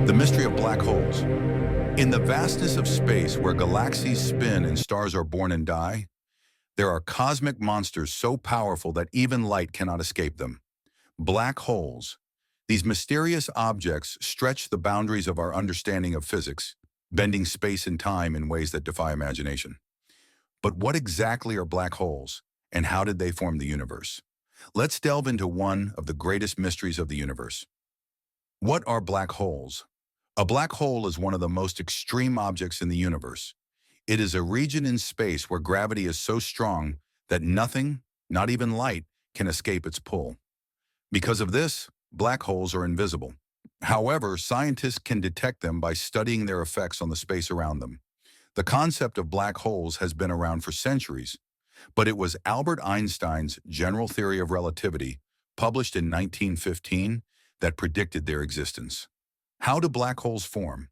The mystery of black holes. In the vastness of space where galaxies spin and stars are born and die, there are cosmic monsters so powerful that even light cannot escape them. Black holes. These mysterious objects stretch the boundaries of our understanding of physics, bending space and time in ways that defy imagination. But what exactly are black holes, and how did they form the universe? Let's delve into one of the greatest mysteries of the universe. What are black holes? A black hole is one of the most extreme objects in the universe. It is a region in space where gravity is so strong that nothing, not even light, can escape its pull. Because of this, black holes are invisible. However, scientists can detect them by studying their effects on the space around them. The concept of black holes has been around for centuries, but it was Albert Einstein's general theory of relativity, published in 1915, that predicted their existence. How do black holes form?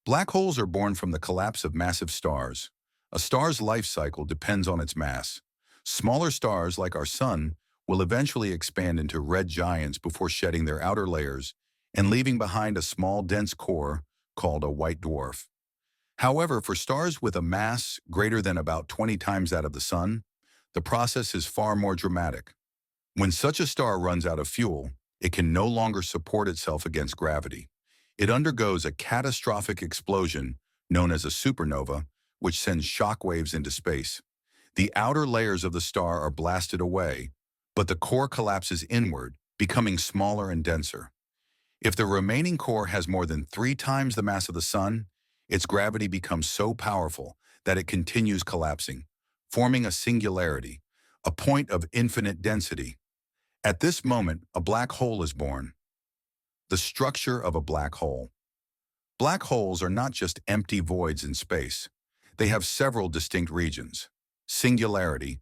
Black holes are born from the collapse of massive stars. A star's life cycle depends on its mass. Smaller stars, like our sun, will eventually expand into red giants before shedding their outer layers and leaving behind a small, dense core called a white dwarf. However, for stars with a mass greater than about 20 times that of the sun, the process is far more dramatic. When such a star runs out of fuel, it can no longer support itself against gravity. It undergoes a catastrophic explosion known as a supernova, which sends shock waves into space. The outer layers of the star are blasted away, but the core collapses inward, becoming smaller and denser. If the remaining core has more than 3 times the mass of the sun, its gravity becomes so powerful that it continues collapsing, forming a singularity, a point of infinite density. At this moment, a black hole is born. The structure of a black hole. Black holes are not just empty voids in space. They have several distinct regions. Singularity.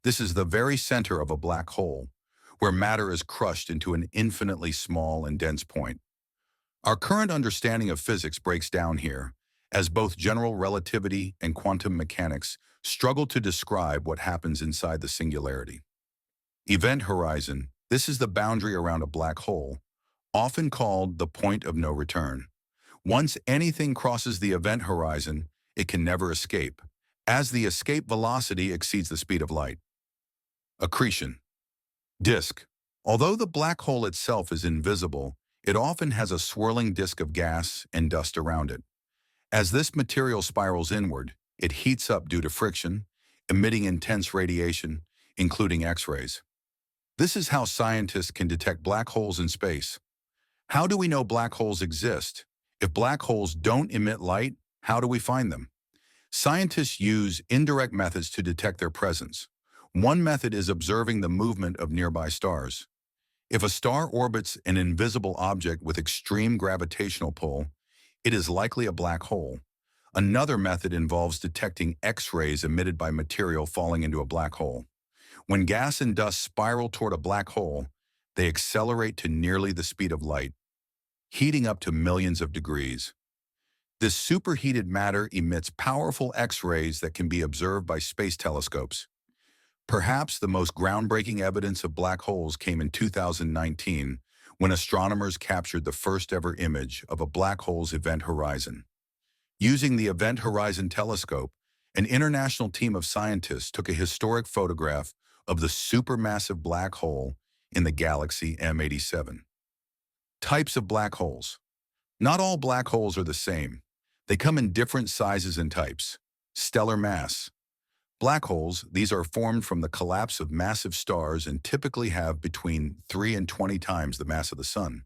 This is the very center of a black hole, where matter is crushed into an infinitely small and dense point. Our current understanding of physics breaks down here, as both general relativity and quantum mechanics struggle to describe what happens inside the singularity. Event horizon. This is the boundary around a black hole, often called the point of no return. Once anything crosses the event horizon, it can never escape, as the escape velocity exceeds the speed of light. Accretion. Disk. Although the black hole itself is invisible, it often has a swirling disk of gas and dust around it. As this material spirals inward, it heats up due to friction, emitting intense radiation, including X-rays. This is how scientists can detect black holes in space. How do we know black holes exist? If black holes don't emit light, how do we find them? Scientists use indirect methods to detect their presence. One method is observing the movement of nearby stars. If a star orbits an invisible object with extreme gravitational pull, it is likely a black hole. Another method involves detecting X-rays emitted by material falling into a black hole. When gas and dust spiral toward a black hole, they accelerate to nearly the speed of light, heating up to millions of degrees. This superheated matter emits powerful X-rays that can be observed by space telescopes. Perhaps the most groundbreaking evidence of black holes came in 2019, when astronomers captured the first ever image of a black hole's event horizon. Using the Event Horizon Telescope, an international team of scientists took a historic photograph of the supermassive black hole in the galaxy M87. Types of black holes. Not all black holes are the same. They come in different sizes and types. Stellar mass. Black holes, these are formed from the collapse of massive stars and typically have between 3 and 20 times the mass of the sun.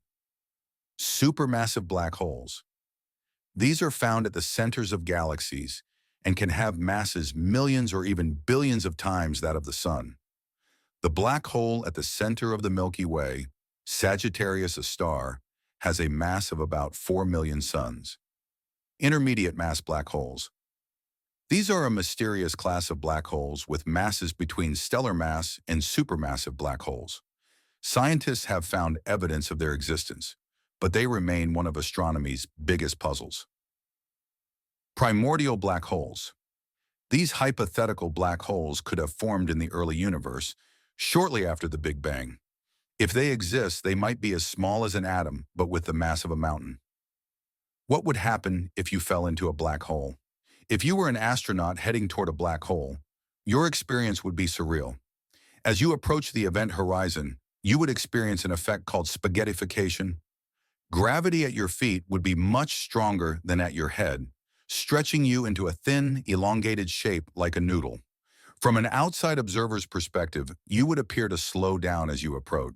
Supermassive black holes. These are found at the centers of galaxies and can have masses millions or even billions of times that of the sun. The black hole at the center of the Milky Way, Sagittarius, a star, has a mass of about 4 million suns. Intermediate mass black holes. These are a mysterious class of black holes with masses between stellar mass and supermassive black holes. Scientists have found evidence of their existence, but they remain one of astronomy's biggest puzzles. Primordial black holes. These hypothetical black holes could have formed in the early universe, shortly after the Big Bang. If they exist, they might be as small as an atom, but with the mass of a mountain. What would happen if you fell into a black hole? If you were an astronaut heading toward a black hole, your experience would be surreal. As you approach the event horizon, you would experience an effect called spaghettification. Gravity at your feet would be much stronger than at your head, stretching you into a thin, elongated shape like a noodle. From an outside observer's perspective, you would appear to slow down as you approach.